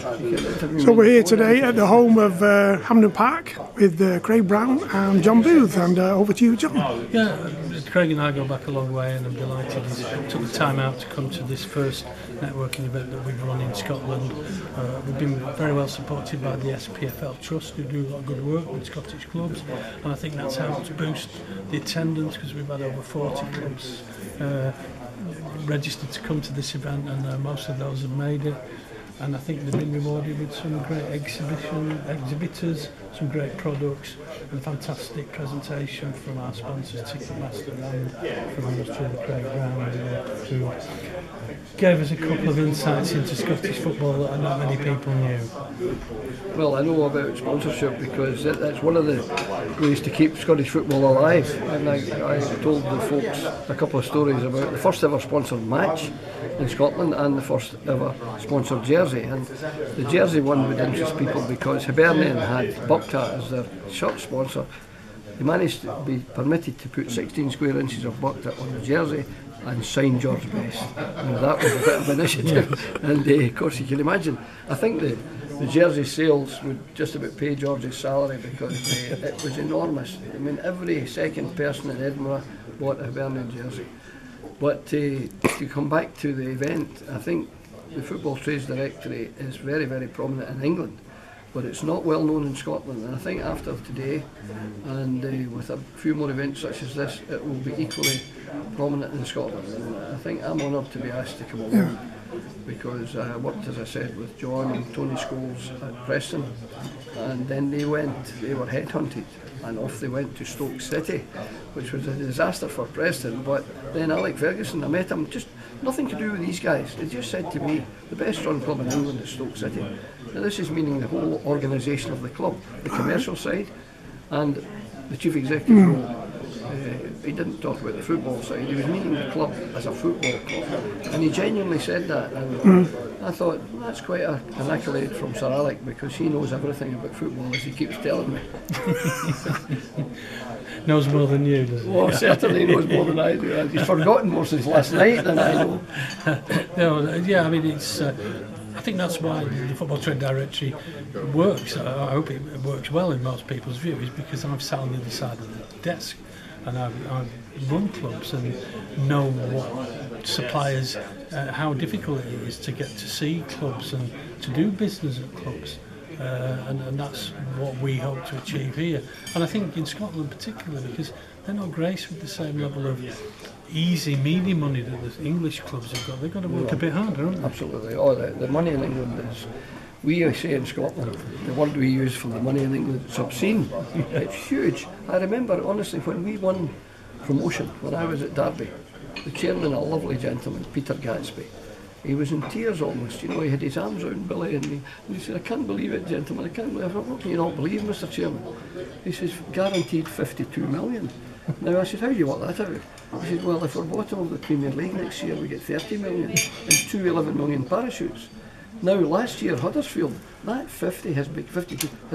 So we're here today at the home of Hampden Park with Craig Brown and John Booth, and over to you, John. Yeah, Craig and I go back a long way, and I'm delighted he took the time out to come to this first networking event that we've run in Scotland. We've been very well supported by the SPFL Trust, who do a lot of good work with Scottish clubs, and I think that's helped boost the attendance because we've had over 40 clubs registered to come to this event, and most of those have made it. And I think they've been rewarded with some great exhibitors, some great products, and fantastic presentation from our sponsors, Ticketmaster, and from Mr. Craig Brown, who gave us a couple of insights into Scottish football that not many people knew. Well, I know about sponsorship because that's one of the ways to keep Scottish football alive. And I told the folks a couple of stories about the first ever sponsored match in Scotland and the first ever sponsored jersey. And the jersey one would interest people because Hibernian had Bucktat as their shirt sponsor. They managed to be permitted to put 16 square inches of Bucktat on the jersey and sign George Best. And that was a bit of an initiative. And of course you can imagine, I think the jersey sales would just about pay George's salary because it was enormous. I mean, every second person in Edinburgh bought a Hibernian jersey. But to come back to the event, I think the Football Trades Directory is very, very prominent in England, but it's not well known in Scotland. And I think after today, and with a few more events such as this, it will be equally prominent in Scotland. And I think I'm honoured to be asked to come along because I worked, as I said, with John and Tony Scholes at Preston, and then they were headhunted, and off they went to Stoke City, which was a disaster for Preston. But then Alec Ferguson, I met him, just nothing to do with these guys. They just said to me, the best run club in England is Stoke City. Now this is meaning the whole organisation of the club, the commercial side and the chief executive role. He didn't talk about the football side, he was meaning the club as a football club. And he genuinely said that, and I thought, well, that's quite an accolade from Sir Alec, because he knows everything about football, as he keeps telling me. Knows more than you, does he? Well, certainly knows more than I do. He's forgotten more since last night than I know. No, yeah, I mean, it's. I think that's why the Football Trade Directory works. I hope it works well in most people's view, is because I've sat on the other side of the desk, and I've run clubs and know what suppliers, how difficult it is to get to see clubs and to do business at clubs. And that's what we hope to achieve here. And I think in Scotland particularly, because they're not graced with the same level of easy media money that the English clubs have got. They've got to work a bit harder, haven't they? Absolutely. Oh, the money in England is, we say in Scotland, the word we use for the money in England is obscene. It's huge. I remember, honestly, when we won promotion, when I was at Derby, the chairman, a lovely gentleman, Peter Gatsby, he was in tears almost, you know, he had his arms around Billy, and he said, I can't believe it, gentlemen, I can't believe it. What can you not believe, Mr. Chairman? He says, guaranteed 52 million. Now I said, how do you work that out? He said, well, if we're bottom of the Premier League next year, we get 30 million and 2 11 million parachutes. Now, last year, Huddersfield, that 52 has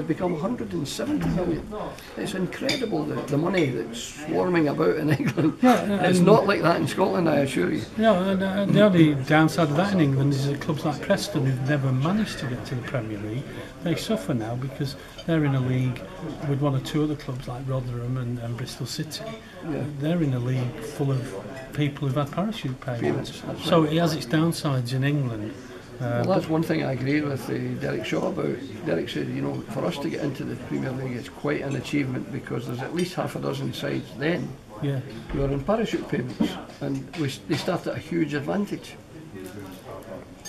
become 170 million. It's incredible, the money that's swarming about in England. Yeah, it's not like that in Scotland, I assure you. Yeah, and the only downside of that in England is that clubs like Preston, who've never managed to get to the Premier League, they suffer now because they're in a league with one or two other clubs like Rotherham and Bristol City. Yeah. They're in a league full of people who've had parachute payments. So it has its downsides in England. Well, that's one thing I agree with Derek Shaw about. Derek said, you know, for us to get into the Premier League, it's quite an achievement because there's at least half a dozen sides then who are in parachute payments, and they start at a huge advantage.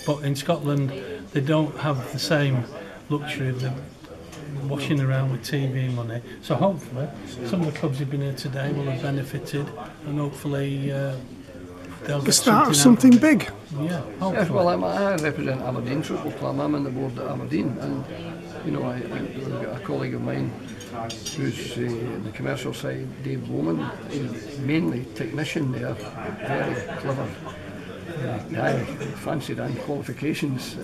But in Scotland, they don't have the same luxury of them washing around with TV money. So hopefully, some of the clubs who've been here today will have benefited, and hopefully the start of something big. Yeah, yes, well, I represent Aberdeen Football Club. I'm on the board at Aberdeen, and you know, I've got a colleague of mine who's in the commercial side, Dave Bowman, mainly technician there, very clever guy, fancied and qualifications.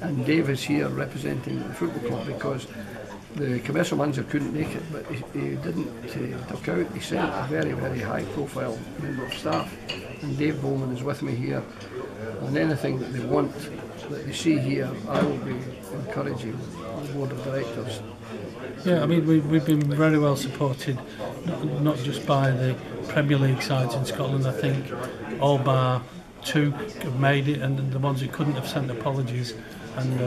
And Dave is here representing the football club because the commercial manager couldn't make it, but he didn't duck out. He sent a very, very high-profile member of staff, and Dave Bowman is with me here. And anything that they want that they see here, I will be encouraging the board of directors. Yeah, I mean, we've been very well supported, not just by the Premier League sides in Scotland. I think all bar 2 have made it, and the ones who couldn't have sent apologies. And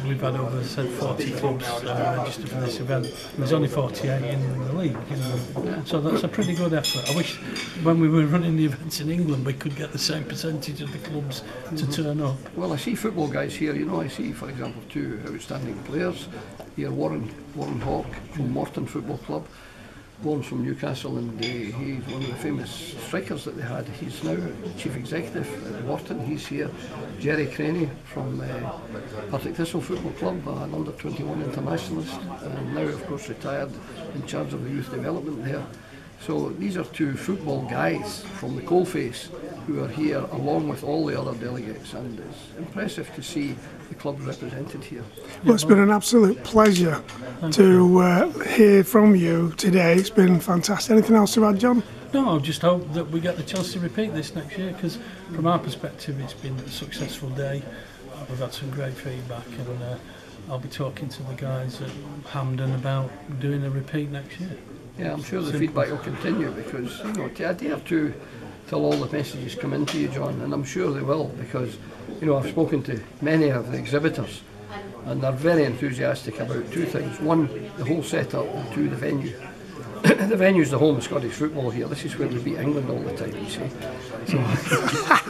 we've had over, as I said, 40 clubs registered for this event. There's only 48 in the league, so that's a pretty good effort. I wish when we were running the events in England we could get the same percentage of the clubs to turn up. Well, I see football guys here, you know, I see, for example, 2 outstanding players here. Warren Hawke from Morton Football Club. Warren's from Newcastle, and he's one of the famous strikers that they had. He's now chief executive at Wharton. He's here. Jerry Craney from Partick Thistle Football Club, an under-21 internationalist, and now of course retired, in charge of the youth development there. So these are 2 football guys from the coalface who are here along with all the other delegates, and it's impressive to see the club represented here. Well, it's been an absolute pleasure to hear from you today. It's been fantastic. Anything else to add, John? No, I just hope that we get the chance to repeat this next year, because from our perspective it's been a successful day. We've had some great feedback, and I'll be talking to the guys at Hampden about doing a repeat next year. Yeah, I'm sure the feedback will continue, because, you know, I dare to till all the messages come into you, John, and I'm sure they will, because, you know, I've spoken to many of the exhibitors, and they're very enthusiastic about 2 things. 1, the whole setup, and 2, the venue. The venue's the home of Scottish football here. This is where we beat England all the time, you see. So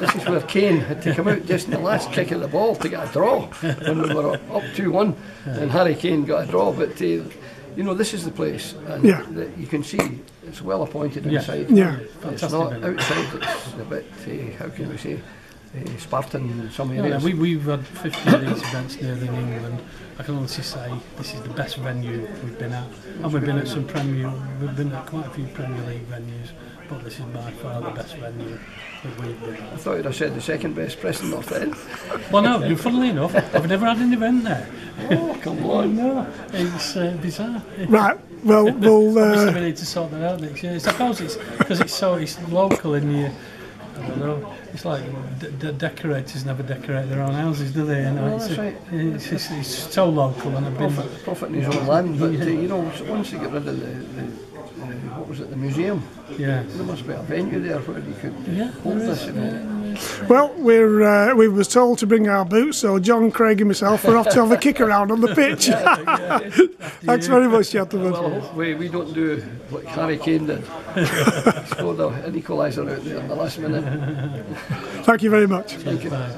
this is where Kane had to come out just in the last kick of the ball to get a draw when we were up 2-1, and Harry Kane got a draw. But you know, this is the place, and you can see it's well appointed inside. Yeah, it's not outside. It's a bit, how can we say, Spartan in some areas. We've had 50 of these events nearly in England. I can honestly say this is the best venue we've been at, and we've been at we've been at quite a few Premier League venues, but this is by far the best venue that we've been at. I thought you'd have said the second best Preston North End. Well, no, funnily enough, I've never had an event there. Oh, come on. No, it's bizarre. Right, well, obviously we need to sort that out next year. I suppose it's because it's local in the, I don't know, it's like decorators never decorate their own houses, do they? You know, that's right. It's so local, and I've been profit in his own land, but you know, once they get rid of what was it, the museum? Yeah. There must be a venue there where you could hold this event. well, we was told to bring our boots, so John, Craig and myself are off to have a kick around on the pitch. Thanks very much, gentlemen. Well, hopefully we don't do like Harry Kane did. Scored an equaliser out there in the last minute. Thank you very much. Thank you. Bye.